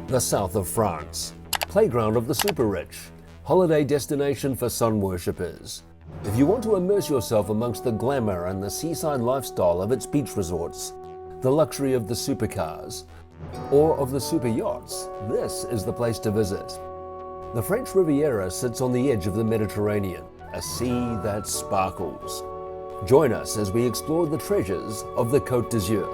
The south of France, playground of the super rich, holiday destination for sun worshippers. If you want to immerse yourself amongst the glamour and the seaside lifestyle of its beach resorts, the luxury of the supercars, or of the super yachts, this is the place to visit. The French Riviera sits on the edge of the Mediterranean, a sea that sparkles. Join us as we explore the treasures of the Côte d'Azur.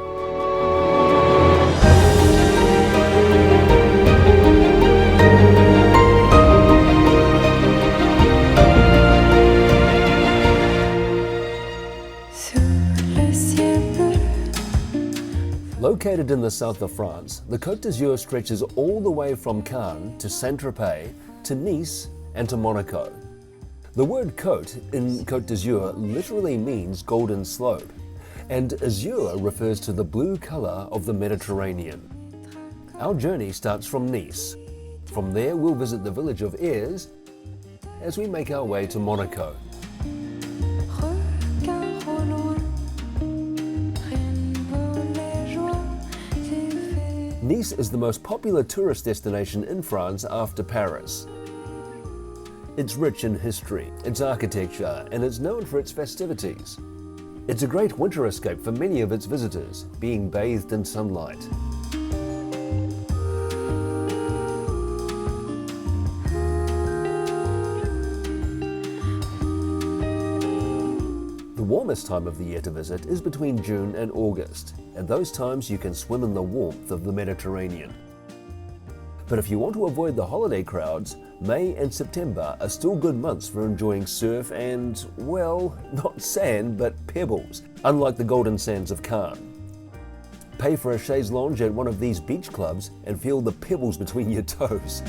Located in the south of France, the Côte d'Azur stretches all the way from Cannes to Saint-Tropez to Nice and to Monaco. The word Cote in Côte d'Azur literally means golden slope, and azure refers to the blue color of the Mediterranean. Our journey starts from Nice. From there we'll visit the village of Ez as we make our way to Monaco. Nice is the most popular tourist destination in France after Paris. It's rich in history, its architecture, and it's known for its festivities. It's a great winter escape for many of its visitors, being bathed in sunlight. The warmest time of the year to visit is between June and August. At those times you can swim in the warmth of the Mediterranean. But if you want to avoid the holiday crowds, May and September are still good months for enjoying surf and, well, not sand, but pebbles, unlike the golden sands of Cannes. Pay for a chaise lounge at one of these beach clubs and feel the pebbles between your toes.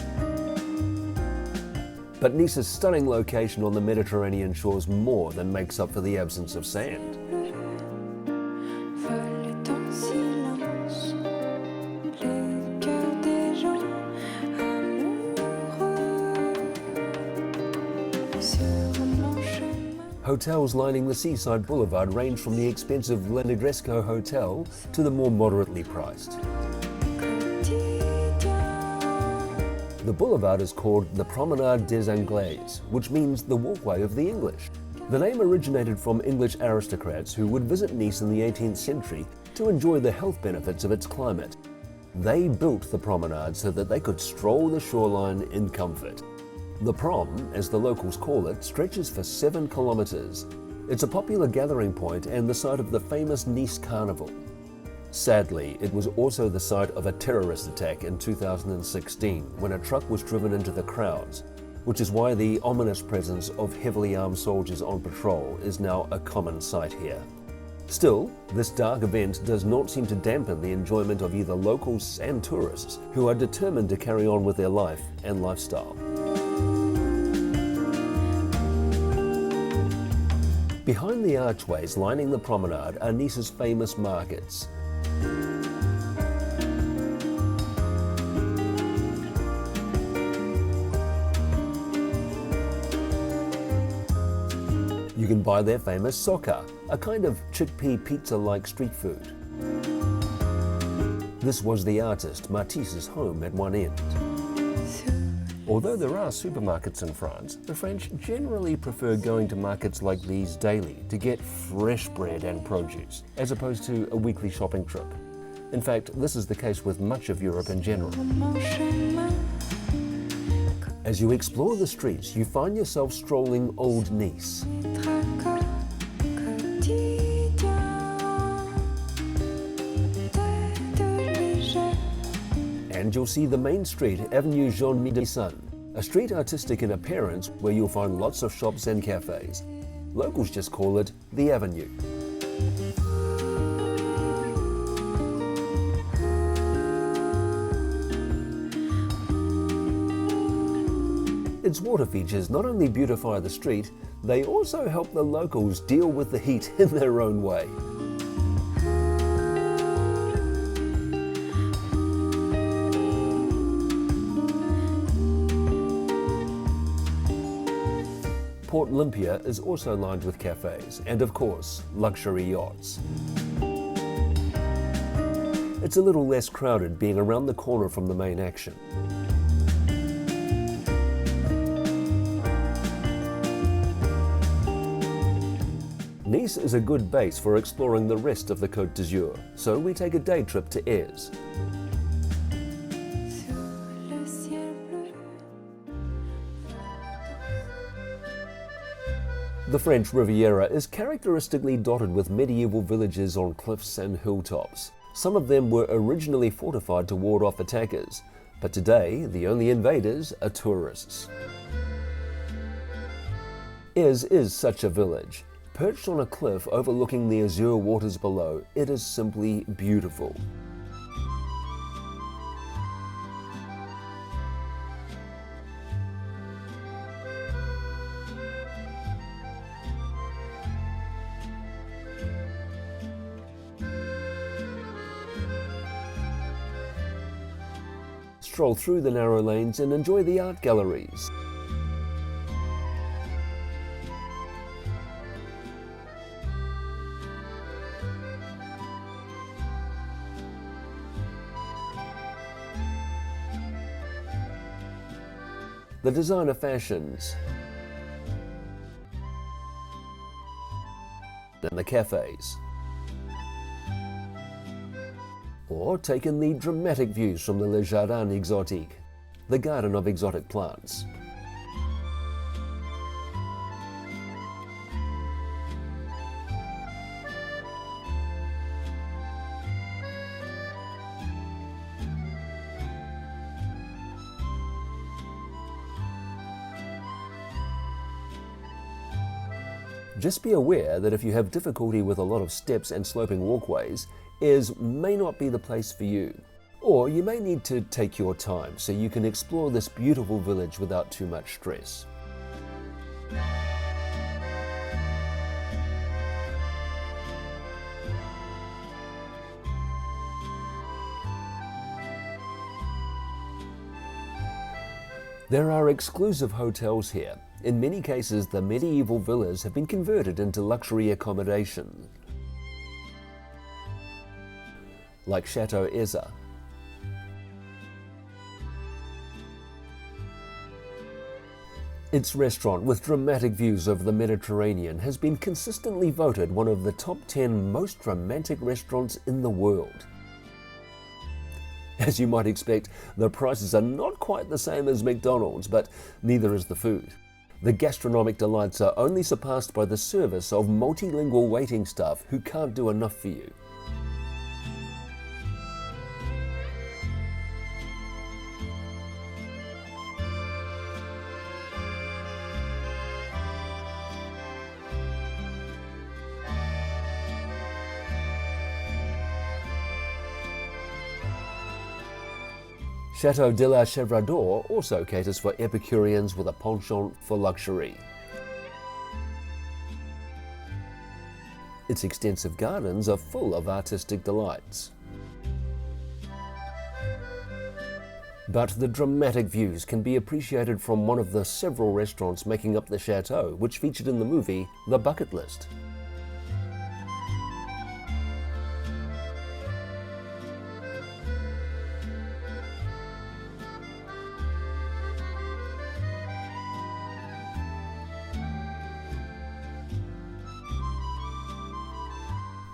But Nice's stunning location on the Mediterranean shores more than makes up for the absence of sand. Hotels lining the seaside boulevard range from the expensive Le Negresco Hotel to the more moderately priced. The boulevard is called the Promenade des Anglais, which means the walkway of the English. The name originated from English aristocrats who would visit Nice in the 18th century to enjoy the health benefits of its climate. They built the promenade so that they could stroll the shoreline in comfort. The Prom, as the locals call it, stretches for 7 kilometers. It's a popular gathering point and the site of the famous Nice Carnival. Sadly, it was also the site of a terrorist attack in 2016 when a truck was driven into the crowds, which is why the ominous presence of heavily armed soldiers on patrol is now a common sight here. Still, this dark event does not seem to dampen the enjoyment of either locals and tourists who are determined to carry on with their life and lifestyle. Behind the archways lining the promenade are Nice's famous markets. You can buy their famous soca, a kind of chickpea pizza-like street food. This was the artist Matisse's home at one end. Although there are supermarkets in France, the French generally prefer going to markets like these daily to get fresh bread and produce, as opposed to a weekly shopping trip. In fact, this is the case with much of Europe in general. As you explore the streets, you find yourself strolling Old Nice. And you'll see the main street, Avenue Jean-Médecin, a street artistic in appearance where you'll find lots of shops and cafes. Locals just call it the Avenue. Its water features not only beautify the street, they also help the locals deal with the heat in their own way. Port Olympia is also lined with cafes and, of course, luxury yachts. It's a little less crowded being around the corner from the main action. Nice is a good base for exploring the rest of the Côte d'Azur, so we take a day trip to Ez. The French Riviera is characteristically dotted with medieval villages on cliffs and hilltops. Some of them were originally fortified to ward off attackers, but today the only invaders are tourists. Ez is such a village. Perched on a cliff overlooking the azure waters below, it is simply beautiful. Stroll through the narrow lanes and enjoy the art galleries. The designer fashions, and the cafes. Or take in the dramatic views from the Jardin Exotique, the garden of exotic plants. Just be aware that if you have difficulty with a lot of steps and sloping walkways, Ez may not be the place for you. Or you may need to take your time so you can explore this beautiful village without too much stress. There are exclusive hotels here. In many cases, the medieval villas have been converted into luxury accommodation, like Chateau Ez. Its restaurant, with dramatic views over the Mediterranean, has been consistently voted one of the top 10 most romantic restaurants in the world. As you might expect, the prices are not quite the same as McDonald's, but neither is the food. The gastronomic delights are only surpassed by the service of multilingual waiting staff who can't do enough for you. Chateau de la Chevrador also caters for Epicureans with a penchant for luxury. Its extensive gardens are full of artistic delights. But the dramatic views can be appreciated from one of the several restaurants making up the chateau, which featured in the movie The Bucket List.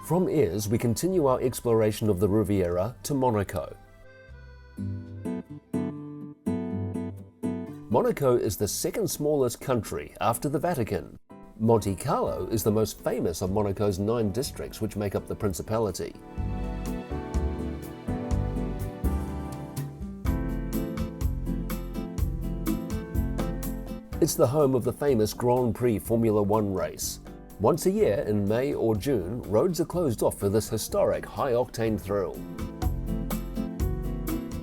From Ez, we continue our exploration of the Riviera to Monaco. Monaco is the second smallest country after the Vatican. Monte Carlo is the most famous of Monaco's 9 districts which make up the principality. It's the home of the famous Grand Prix Formula One race. Once a year, in May or June, roads are closed off for this historic high-octane thrill.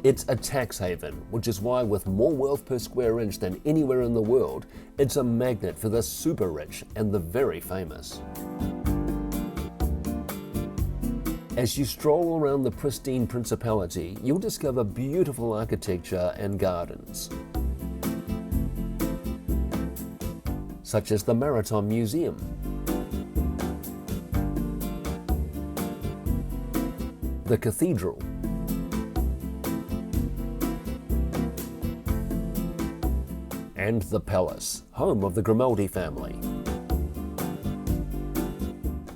It's a tax haven, which is why, with more wealth per square inch than anywhere in the world, it's a magnet for the super rich and the very famous. As you stroll around the pristine principality, you'll discover beautiful architecture and gardens, such as the Maritime Museum, the cathedral, and the Palace, home of the Grimaldi family.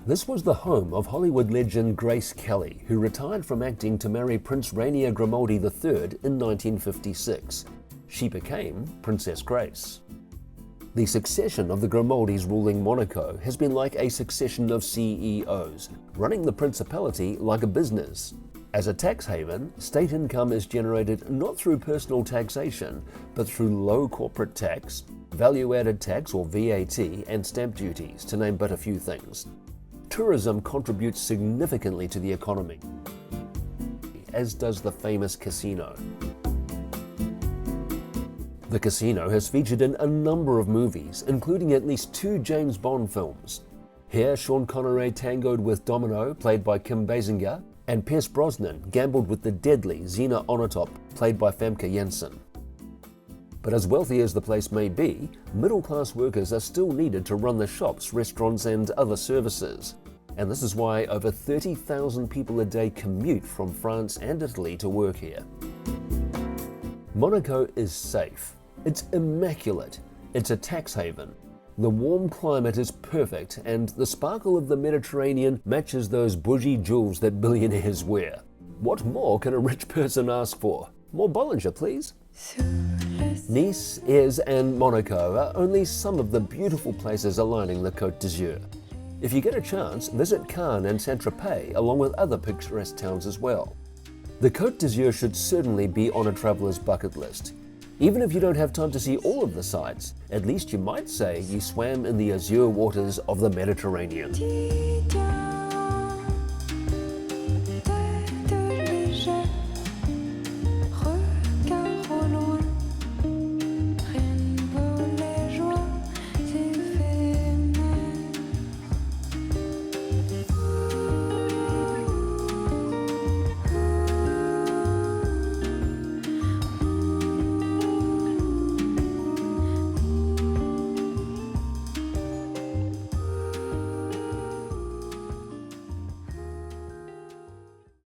This was the home of Hollywood legend Grace Kelly, who retired from acting to marry Prince Rainier Grimaldi III in 1956. She became Princess Grace. The succession of the Grimaldis ruling Monaco has been like a succession of CEOs, running the principality like a business. As a tax haven, state income is generated not through personal taxation, but through low corporate tax, value-added tax or VAT, and stamp duties, to name but a few things. Tourism contributes significantly to the economy, as does the famous casino. The casino has featured in a number of movies, including at least 2 James Bond films. Here, Sean Connery tangoed with Domino, played by Kim Basinger, and Pierce Brosnan gambled with the deadly Xena Onatopp, played by Famke Janssen. But as wealthy as the place may be, middle-class workers are still needed to run the shops, restaurants, and other services. And this is why over 30,000 people a day commute from France and Italy to work here. Monaco is safe. It's immaculate. It's a tax haven. The warm climate is perfect, and the sparkle of the Mediterranean matches those bougie jewels that billionaires wear. What more can a rich person ask for? More Bollinger, please. Nice, Ez and Monaco are only some of the beautiful places aligning the Côte d'Azur. If you get a chance, visit Cannes and Saint-Tropez, along with other picturesque towns as well. The Côte d'Azur should certainly be on a traveller's bucket list. Even if you don't have time to see all of the sights, at least you might say you swam in the azure waters of the Mediterranean.